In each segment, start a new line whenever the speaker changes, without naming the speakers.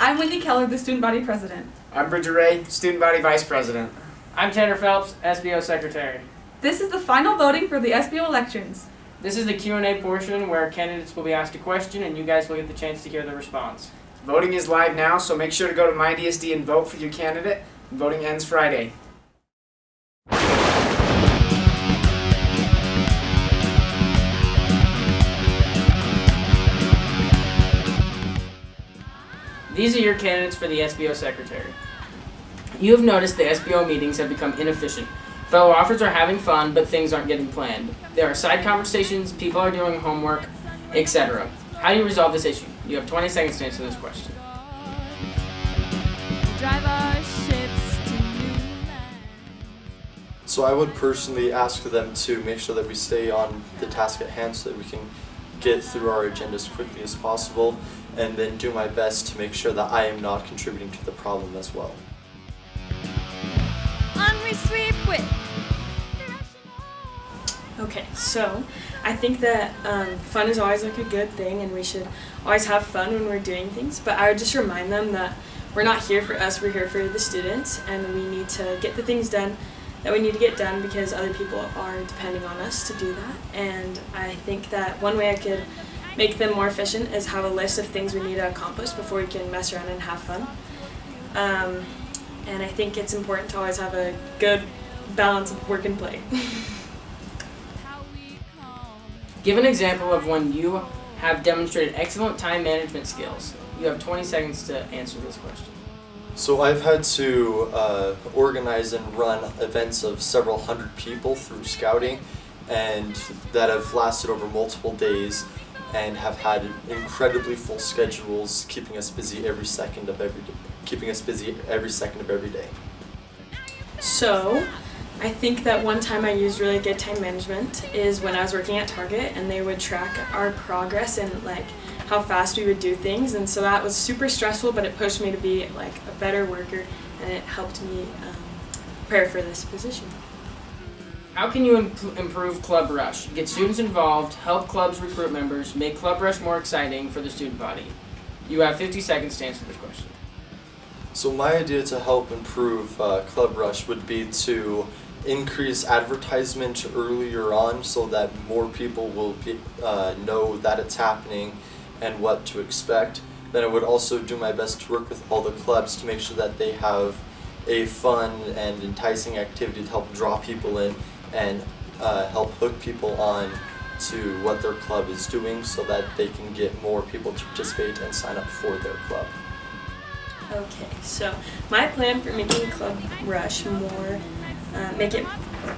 I'm Wendy Keller, the Student Body President.
I'm Bridger Ray, Student Body Vice President.
I'm Tanner Phelps, SBO Secretary.
This is the final voting for the SBO elections.
This is the Q&A portion where candidates will be asked a question and you guys will get the chance to hear the response.
Voting is live now, so make sure to go to MyDSD and vote for your candidate. Voting ends Friday.
These are your candidates for the SBO Secretary. You have noticed the SBO meetings have become inefficient. Fellow authors are having fun, but things aren't getting planned. There are side conversations, people are doing homework, etc. How do you resolve this issue? You have 20 seconds to answer this question.
Drive our ships to new lands.
So I would personally ask them to make sure that we stay on the task at hand so that we can get through our agenda as quickly as possible, and then do my best to make sure that I am not contributing to the problem as well.
On we sweep with
Okay, so I think that fun is always like a good thing and we should always have fun when we're doing things, but I would just remind them that we're not here for us, we're here for the students, and we need to get the things done that we need to get done because other people are depending on us to do that. And I think that one way I could make them more efficient is have a list of things we need to accomplish before we can mess around and have fun. And I think it's important to always have a good balance of work and play.
Give an example of when you have demonstrated excellent time management skills. You have 20 seconds to answer this question.
So I've had to organize and run events of several hundred people through scouting, and that have lasted over multiple days and have had incredibly full schedules, keeping us busy every second of every day.
So, I think that one time I used really good time management is when I was working at Target and they would track our progress and like how fast we would do things, and so that was super stressful, but it pushed me to be like a better worker and it helped me prepare for this position.
How can you improve Club Rush? Get students involved, help clubs recruit members, make Club Rush more exciting for the student body. You have 50 seconds to answer this question.
So my idea to help improve Club Rush would be to increase advertisement earlier on so that more people will know that it's happening and what to expect. Then I would also do my best to work with all the clubs to make sure that they have a fun and enticing activity to help draw people in and help hook people on to what their club is doing so that they can get more people to participate and sign up for their club.
Okay, so my plan for making Club Rush more, make it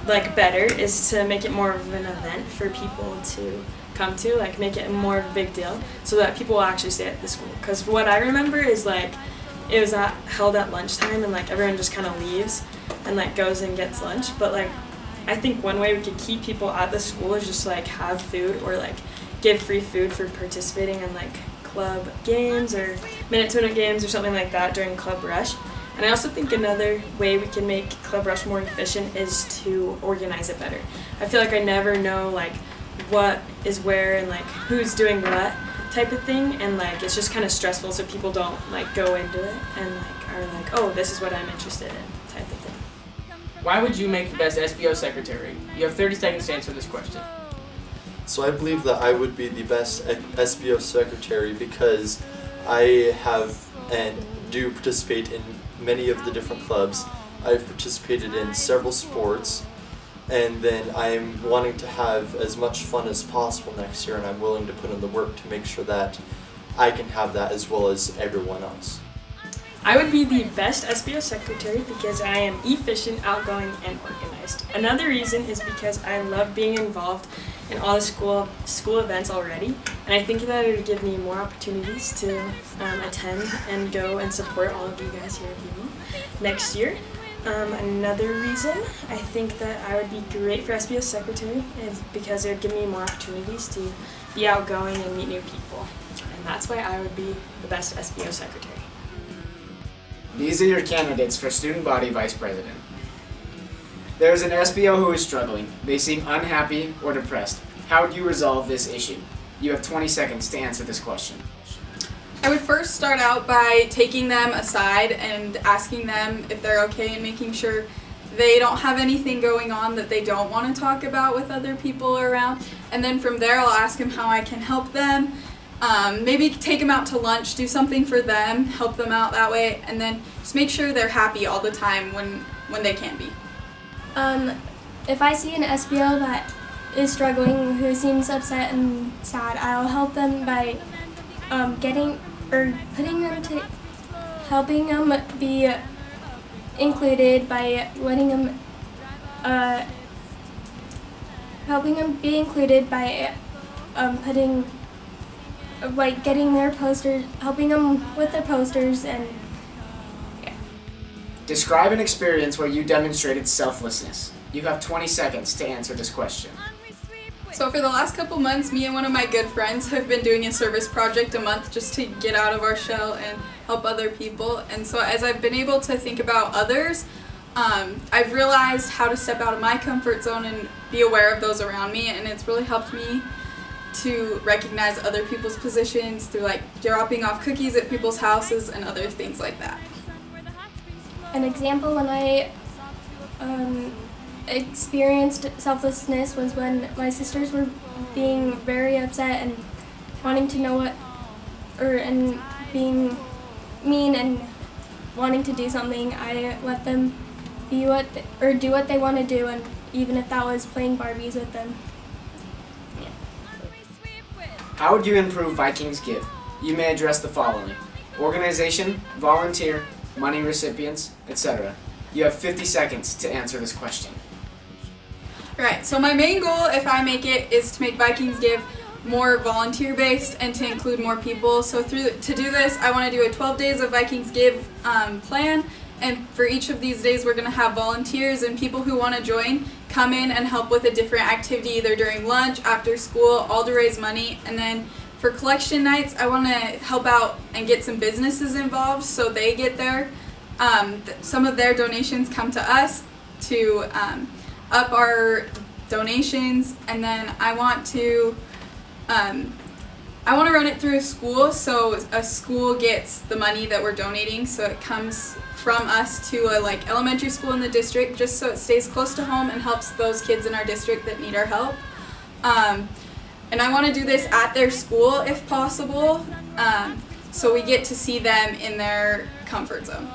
like better, is to make it more of an event for people to come to, like make it more of a big deal so that people will actually stay at the school. Because what I remember is like it was held at lunchtime and like everyone just kind of leaves and like goes and gets lunch, but like I think one way we could keep people at the school is just like have food or like give free food for participating in like club games or minute-to-minute games or something like that during Club Rush. And I also think another way we can make Club Rush more efficient is to organize it better. I feel like I never know like what is where and like who's doing what type of thing, and like it's just kind of stressful, so people don't like go into it and like are like, oh, this is what I'm interested in type of thing.
Why would you make the best SBO Secretary? You have 30 seconds to answer this question.
So I believe that I would be the best SBO Secretary because I have and do participate in many of the different clubs. I've participated in several sports, and then I'm wanting to have as much fun as possible next year, and I'm willing to put in the work to make sure that I can have that as well as everyone else.
I would be the best SBO Secretary because I am efficient, outgoing, and organized. Another reason is because I love being involved in all the school events already, and I think that it would give me more opportunities to attend and go and support all of you guys here at BMO next year. Another reason I think that I would be great for SBO Secretary is because it would give me more opportunities to be outgoing and meet new people, and that's why I would be the best SBO Secretary.
These are your candidates for Student Body Vice President. There is an SBO who is struggling. They seem unhappy or depressed. How would you resolve this issue? You have 20 seconds to answer this question.
I would first start out by taking them aside and asking them if they're okay and making sure they don't have anything going on that they don't want to talk about with other people around. And then from there I'll ask them how I can help them. Maybe take them out to lunch, do something for them, help them out that way, and then just make sure they're happy all the time when they can be.
If I see an SBO that is struggling, who seems upset and sad, I'll help them by helping them be included by letting them, helping them be included by getting their posters, helping them with their posters, and
Describe an experience where you demonstrated selflessness. You have 20 seconds to answer this question.
So for the last couple months, me and one of my good friends have been doing a service project a month just to get out of our shell and help other people. And so as I've been able to think about others, I've realized how to step out of my comfort zone and be aware of those around me, and it's really helped me to recognize other people's positions through like dropping off cookies at people's houses and other things like that.
an example when I experienced selflessness was when my sisters were being very upset and wanting to know and being mean and wanting to do something. I let them do what they want to do, and even if that was playing Barbies with them.
How would you improve Vikings Give? You may address the following: organization, volunteer, money recipients, etc. You have 50 seconds to answer this question.
Right, so my main goal, if I make it, is to make Vikings Give more volunteer-based and to include more people. So to do this, I want to do a 12 days of Vikings Give plan, and for each of these days we're going to have volunteers and people who want to join come in and help with a different activity, either during lunch, after school, all to raise money. And then for collection nights, I want to help out and get some businesses involved so they get some of their donations come to us to up our donations. And then I want to run it through a school, so a school gets the money that we're donating, so it comes from us to a elementary school in the district, just so it stays close to home and helps those kids in our district that need our help. And I want to do this at their school if possible, so we get to see them in their comfort zone.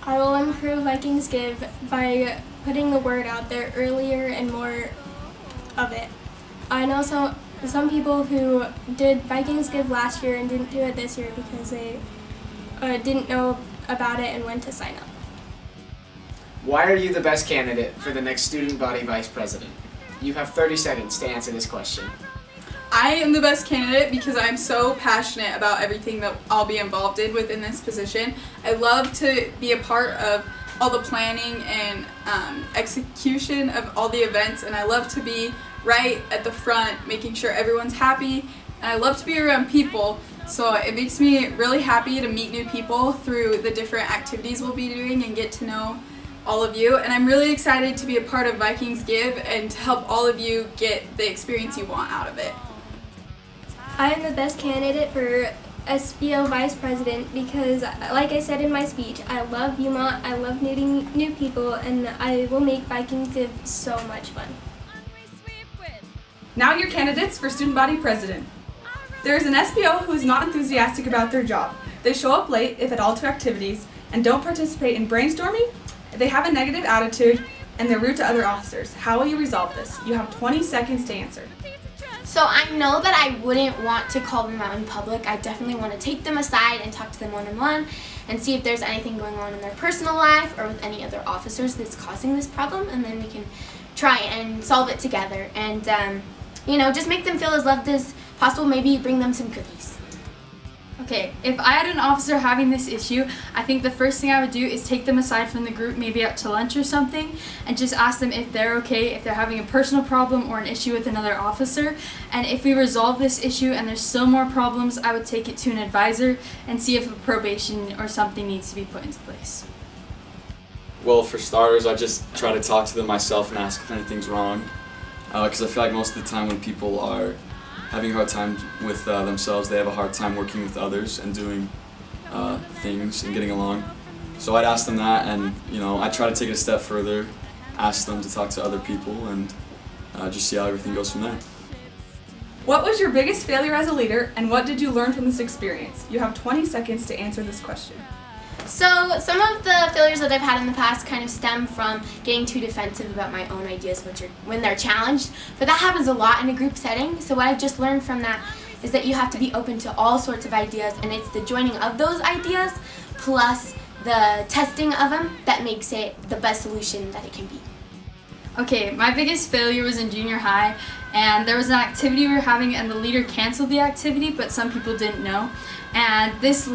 I will improve Vikings Give by putting the word out there earlier and more of it. I know some people who did Vikings Give last year and didn't do it this year because they didn't know about it and when to sign up.
Why are you the best candidate for the next student body vice president? You have 30 seconds to answer this question.
I am the best candidate because I'm so passionate about everything that I'll be involved in within this position. I love to be a part of all the planning and execution of all the events, and I love to be right at the front making sure everyone's happy, and I love to be around people, so it makes me really happy to meet new people through the different activities we'll be doing and get to know all of you. And I'm really excited to be a part of Vikings Give and to help all of you get the experience you want out of it.
I am the best candidate for SBO Vice President because, like I said in my speech, I love Beaumont, I love meeting new people, and I will make Vikings Give so much fun.
Now your candidates for student body president. There is an SBO who is not enthusiastic about their job. They show up late, if at all, to activities, and don't participate in brainstorming. They have a negative attitude, and they're rude to other officers. How will you resolve this? You have 20 seconds to answer.
So I know that I wouldn't want to call them out in public. I definitely want to take them aside and talk to them one-on-one and see if there's anything going on in their personal life or with any other officers that's causing this problem, and then we can try and solve it together and just make them feel as loved as possible. Maybe bring them some cookies.
Okay, if I had an officer having this issue, I think the first thing I would do is take them aside from the group, maybe out to lunch or something, and just ask them if they're okay, if they're having a personal problem or an issue with another officer. And if we resolve this issue and there's still more problems, I would take it to an advisor and see if a probation or something needs to be put into place.
Well, for starters, I just try to talk to them myself and ask if anything's wrong. Because I feel like most of the time when people are having a hard time with themselves. They have a hard time working with others and doing things and getting along. So I'd ask them that, and I try to take it a step further, ask them to talk to other people, and just see how everything goes from there.
What was your biggest failure as a leader, and what did you learn from this experience? You have 20 seconds to answer this question.
So some of the failures that I've had in the past kind of stem from getting too defensive about my own ideas when they're challenged, but that happens a lot in a group setting. So what I've just learned from that is that you have to be open to all sorts of ideas, and it's the joining of those ideas plus the testing of them that makes it the best solution that it can be.
Okay, my biggest failure was in junior high, and there was an activity we were having and the leader canceled the activity, but some people didn't know. And this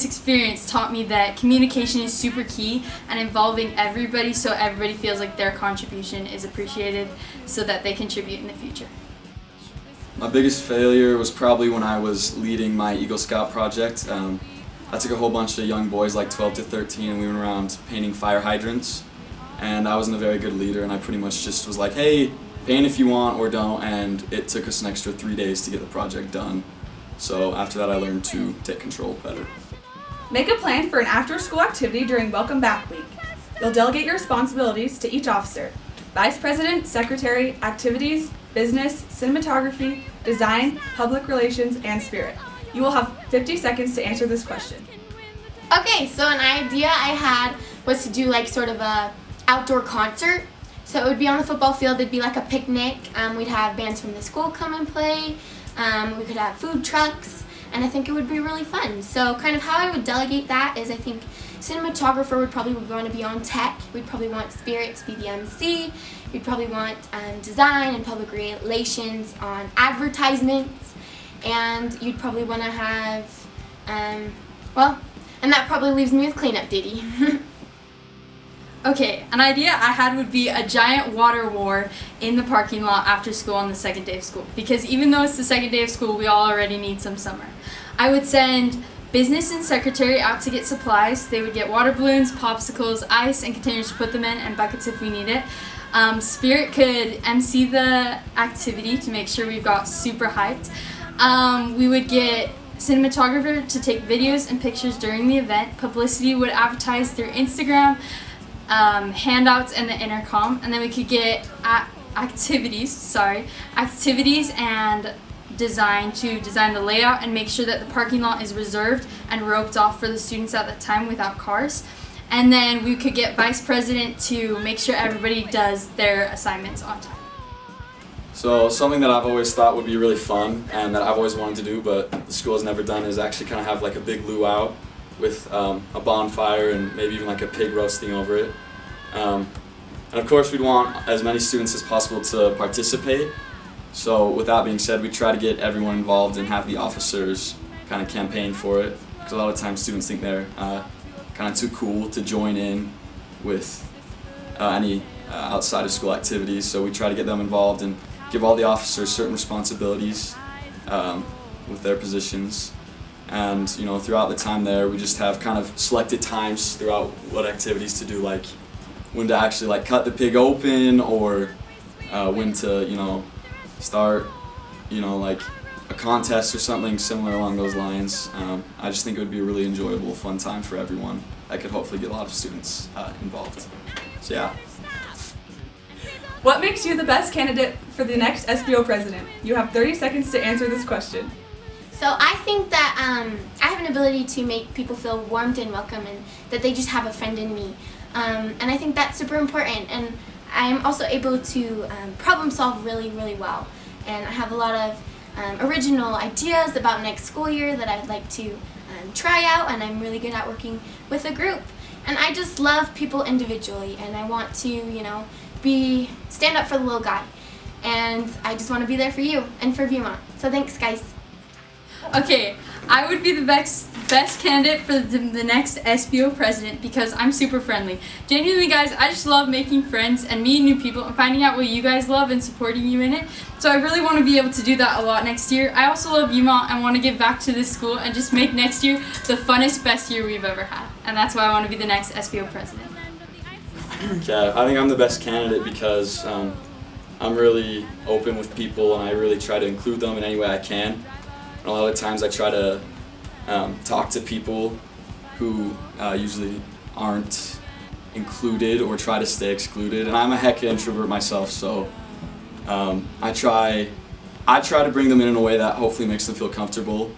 experience taught me that communication is super key and involving everybody so everybody feels like their contribution is appreciated so that they contribute in the future.
My biggest failure was probably when I was leading my Eagle Scout project. I took a whole bunch of young boys, like 12 to 13, and we went around painting fire hydrants. And I wasn't a very good leader, and I pretty much just was like, hey, paint if you want or don't, and it took us an extra 3 days to get the project done. So after that I learned to take control better.
Make a plan for an after-school activity during Welcome Back Week. You'll delegate your responsibilities to each officer. Vice President, Secretary, Activities, Business, Cinematography, Design, Public Relations, and Spirit. You will have 50 seconds to answer this question.
Okay, so an idea I had was to do like sort of a outdoor concert. So it would be on the football field, it'd be like a picnic. We'd have bands from the school come and play. We could have food trucks, and I think it would be really fun. So kind of how I would delegate that is I think cinematographer would probably want to be on tech. We'd probably want Spirit to be the MC. We'd probably want design and public relations on advertisements. And you'd probably want to have, and that probably leaves me with cleanup duty.
Okay, an idea I had would be a giant water war in the parking lot after school on the second day of school. Because even though it's the second day of school, we all already need some summer. I would send Business and Secretary out to get supplies. They would get water balloons, popsicles, ice, and containers to put them in, and buckets if we need it. Spirit could MC the activity to make sure we've got super hyped. We would get cinematographer to take videos and pictures during the event. Publicity would advertise through Instagram, handouts, and the intercom, and then we could get activities and design the layout and make sure that the parking lot is reserved and roped off for the students at the time without cars. And then we could get Vice President to make sure everybody does their assignments on time.
So something that I've always thought would be really fun and that I've always wanted to do but the school has never done is actually kind of have like a big luau with a bonfire and maybe even like a pig roasting over it. And of course we'd want as many students as possible to participate. So with that being said, we try to get everyone involved and have the officers kind of campaign for it, because a lot of times students think they're kind of too cool to join in with any outside of school activities. So we try to get them involved and give all the officers certain responsibilities with their positions. And throughout the time there, we just have kind of selected times throughout what activities to do, like when to actually like cut the pig open, or when to start like a contest or something similar along those lines. I just think it would be a really enjoyable, fun time for everyone. I could hopefully get a lot of students involved. So yeah.
What makes you the best candidate for the next SBO president? You have 30 seconds to answer this question.
So I think that I have an ability to make people feel warmed and welcome, and that they just have a friend in me. And I think that's super important. And I'm also able to problem solve really, really well. And I have a lot of original ideas about next school year that I'd like to try out, and I'm really good at working with a group. And I just love people individually, and I want to, stand up for the little guy. And I just want to be there for you and for Viewmont. So thanks, guys.
Okay, I would be the best candidate for the next SBO president because I'm super friendly. Genuinely, guys, I just love making friends and meeting new people and finding out what you guys love and supporting you in it. So I really want to be able to do that a lot next year. I also love Viewmont and want to give back to this school and just make next year the funnest, best year we've ever had. And that's why I want to be the next SBO president.
Okay, I think I'm the best candidate because I'm I'm really open with people, and I really try to include them in any way I can. And a lot of times I try to talk to people who usually aren't included or try to stay excluded. And I'm a heck of an introvert myself, so I try to bring them in a way that hopefully makes them feel comfortable.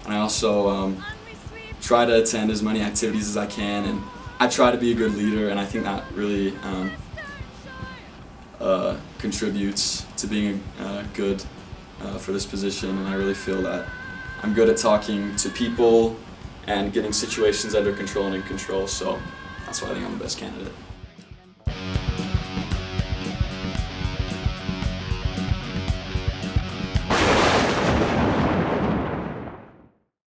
And I also try to attend as many activities as I can, and I try to be a good leader, and I think that really contributes to being good for this position. And I really feel that I'm good at talking to people and getting situations under control and in control, so that's why I think I'm the best candidate.